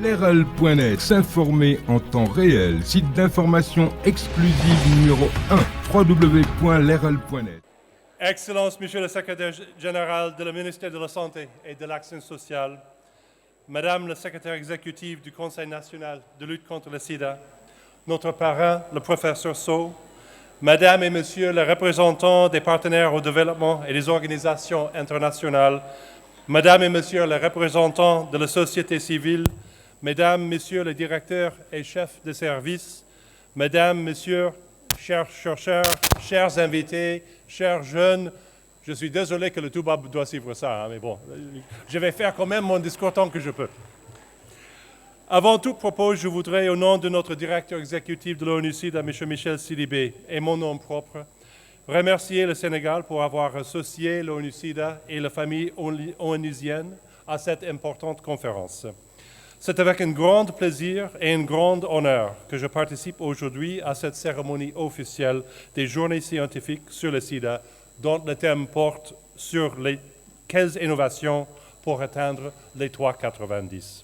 LRL.net, s'informer en temps réel. Site d'information exclusive numéro 1, www.lerl.net. Excellences, Monsieur le Secrétaire général du ministère de la Santé et de l'Action sociale, Madame le Secrétaire exécutif du Conseil national de lutte contre le sida, notre parrain, le professeur Sow, Madame et Monsieur les représentants des partenaires au développement et des organisations internationales, Madame et Monsieur les représentants de la société civile, Mesdames, Messieurs les directeurs et chefs de service, Mesdames, Messieurs, chers chercheurs, chers invités, chers jeunes, je suis désolé que le Toubab doit suivre ça, mais bon, je vais faire quand même mon discours tant que je peux. Avant tout propos, je voudrais, au nom de notre directeur exécutif de l'ONU-SIDA, M. Michel Sidibé, et mon nom propre, remercier le Sénégal pour avoir associé l'ONU-SIDA et la famille onusienne à cette importante conférence. C'est avec un grand plaisir et un grand honneur que je participe aujourd'hui à cette cérémonie officielle des Journées scientifiques sur le sida, dont le thème porte sur les 15 innovations pour atteindre les 3,90.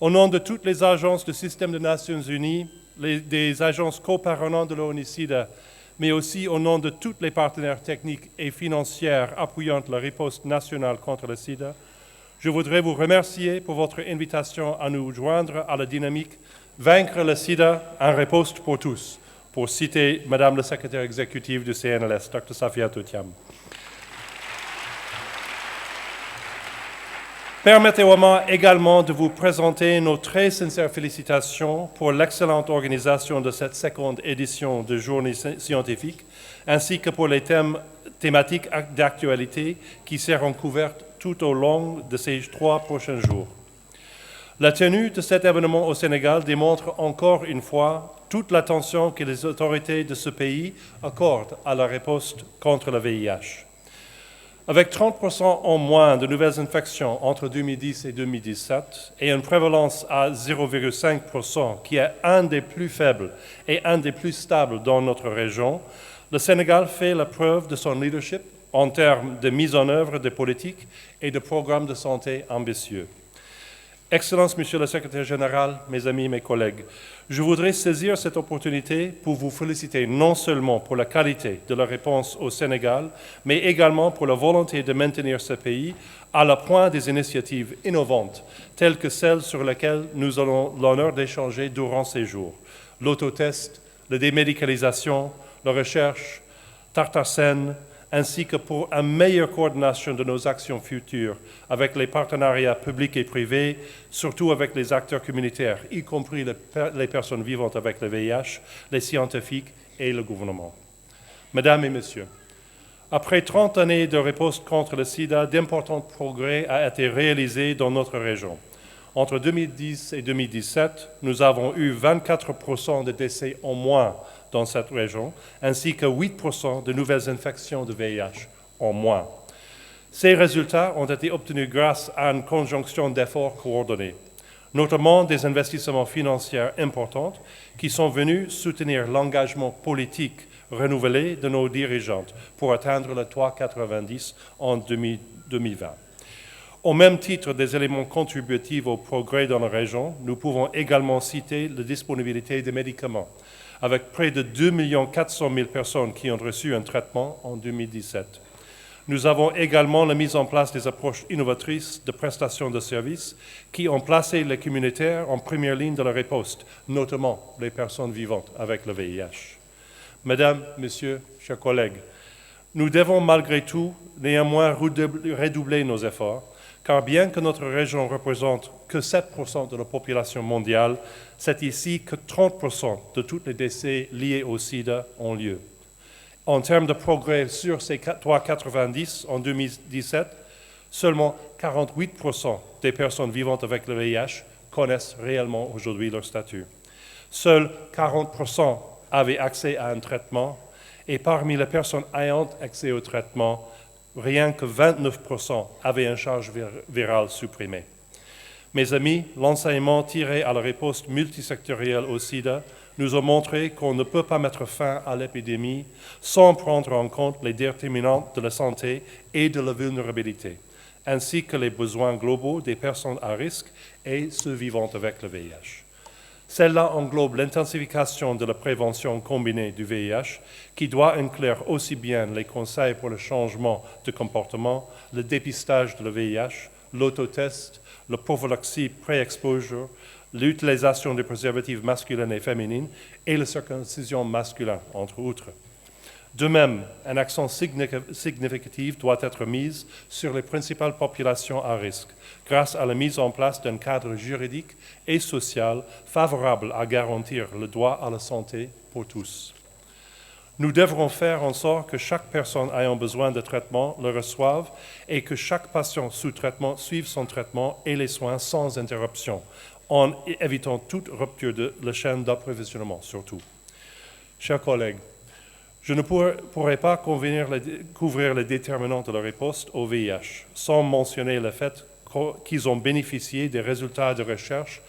Au nom de toutes les agences du système des Nations Unies, des agences coopérantes de l'ONU-SIDA, mais aussi au nom de tous les partenaires techniques et financiers appuyant la riposte nationale contre le sida, je voudrais vous remercier pour votre invitation à nous joindre à la dynamique « Vaincre le sida, un riposte pour tous », pour citer Madame la secrétaire exécutive du CNLS, Dr Safiatou Thiam. Permettez-moi également de vous présenter nos très sincères félicitations pour l'excellente organisation de cette seconde édition de Journée scientifique, ainsi que pour les thématiques d'actualité qui seront couvertes tout au long de ces 3 prochains jours. La tenue de cet événement au Sénégal démontre encore une fois toute l'attention que les autorités de ce pays accordent à la riposte contre le VIH. Avec 30% en moins de nouvelles infections entre 2010 et 2017 et une prévalence à 0,5%, qui est un des plus faibles et un des plus stables dans notre région, le Sénégal fait la preuve de son leadership en termes de mise en œuvre de politiques et de programmes de santé ambitieux. Excellences, Monsieur le Secrétaire général, mes amis, mes collègues, je voudrais saisir cette opportunité pour vous féliciter non seulement pour la qualité de la réponse au Sénégal, mais également pour la volonté de maintenir ce pays à la pointe des initiatives innovantes, telles que celles sur lesquelles nous avons l'honneur d'échanger durant ces jours. L'autotest, la démédicalisation, la recherche, Tartarsen, ainsi que pour une meilleure coordination de nos actions futures avec les partenariats publics et privés, surtout avec les acteurs communautaires, y compris les personnes vivantes avec le VIH, les scientifiques et le gouvernement. Mesdames et Messieurs, après 30 années de riposte contre le sida, d'importants progrès ont été réalisés dans notre région. Entre 2010 et 2017, nous avons eu 24% de décès en moins dans cette région, ainsi que 8% de nouvelles infections de VIH en moins. Ces résultats ont été obtenus grâce à une conjonction d'efforts coordonnés, notamment des investissements financiers importants qui sont venus soutenir l'engagement politique renouvelé de nos dirigeantes pour atteindre le 3,90 en 2020. Au même titre des éléments contributifs au progrès dans la région, nous pouvons également citer la disponibilité des médicaments, avec près de 2 400 000 personnes qui ont reçu un traitement en 2017. Nous avons également la mise en place des approches innovatrices de prestations de services qui ont placé les communautaires en première ligne de la riposte, notamment les personnes vivantes avec le VIH. Mesdames, Messieurs, chers collègues, nous devons malgré tout néanmoins redoubler nos efforts, car bien que notre région représente que 7% de la population mondiale, c'est ici que 30% de tous les décès liés au sida ont lieu. En termes de progrès sur ces 3,90 en 2017, seulement 48% des personnes vivantes avec le VIH connaissent réellement aujourd'hui leur statut. Seuls 40% avaient accès à un traitement et parmi les personnes ayant accès au traitement, rien que 29% avaient une charge virale supprimée. Mes amis, l'enseignement tiré à la riposte multisectorielle au sida nous a montré qu'on ne peut pas mettre fin à l'épidémie sans prendre en compte les déterminants de la santé et de la vulnérabilité. ainsi que les besoins globaux des personnes à risque et ceux vivant avec le VIH. Celle-là englobe l'intensification de la prévention combinée du VIH, qui doit inclure aussi bien les conseils pour le changement de comportement, le dépistage de le VIH, l'autotest, la prophylaxie pré-exposure, l'utilisation des préservatifs masculins et féminines et la circoncision masculine, entre autres. De même, un accent significatif doit être mis sur les principales populations à risque, grâce à la mise en place d'un cadre juridique et social favorable à garantir le droit à la santé pour tous. Nous devrons faire en sorte que chaque personne ayant besoin de traitement le reçoive et que chaque patient sous traitement suive son traitement et les soins sans interruption, en évitant toute rupture de la chaîne d'approvisionnement surtout. Chers collègues, je ne pourrais pas couvrir les déterminants de la riposte au VIH sans mentionner le fait qu'ils ont bénéficié des résultats de recherche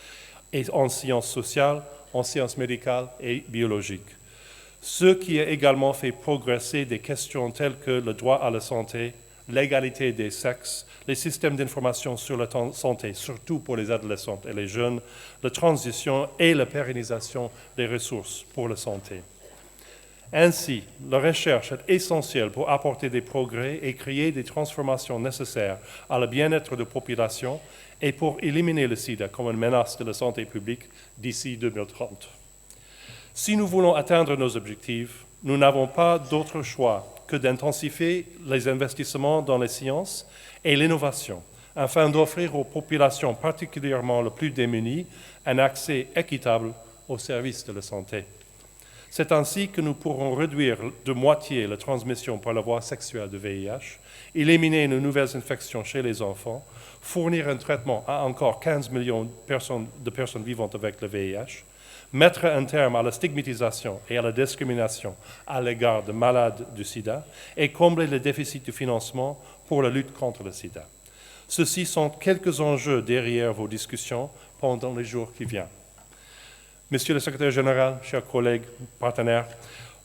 en sciences sociales, en sciences médicales et biologiques. Ce qui a également fait progresser des questions telles que le droit à la santé, l'égalité des sexes, les systèmes d'information sur la santé, surtout pour les adolescents et les jeunes, la transition et la pérennisation des ressources pour la santé. Ainsi, la recherche est essentielle pour apporter des progrès et créer des transformations nécessaires à le bien-être de la population et pour éliminer le sida comme une menace de la santé publique d'ici 2030. Si nous voulons atteindre nos objectifs, nous n'avons pas d'autre choix que d'intensifier les investissements dans les sciences et l'innovation afin d'offrir aux populations particulièrement les plus démunies un accès équitable aux services de la santé. C'est ainsi que nous pourrons réduire de moitié la transmission par la voie sexuelle du VIH, éliminer de nouvelles infections chez les enfants, fournir un traitement à encore 15 millions de personnes vivant avec le VIH, mettre un terme à la stigmatisation et à la discrimination à l'égard de malades du sida et combler le déficit de financement pour la lutte contre le sida. Ceci sont quelques enjeux derrière vos discussions pendant les jours qui viennent. Monsieur le secrétaire général, chers collègues, partenaires,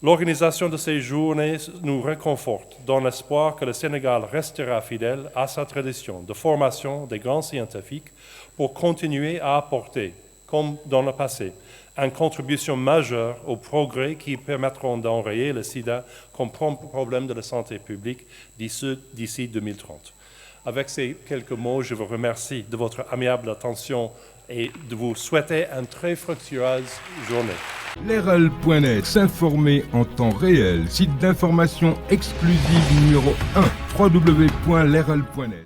l'organisation de ces journées nous réconforte dans l'espoir que le Sénégal restera fidèle à sa tradition de formation des grands scientifiques pour continuer à apporter, comme dans le passé, une contribution majeure aux progrès qui permettront d'enrayer le sida comme problème de la santé publique d'ici 2030. Avec ces quelques mots, je vous remercie de votre aimable attention et de vous souhaiter une très fructueuse journée. L'RL.net, s'informer en temps réel, site d'information exclusive numéro 1, www.lerl.net.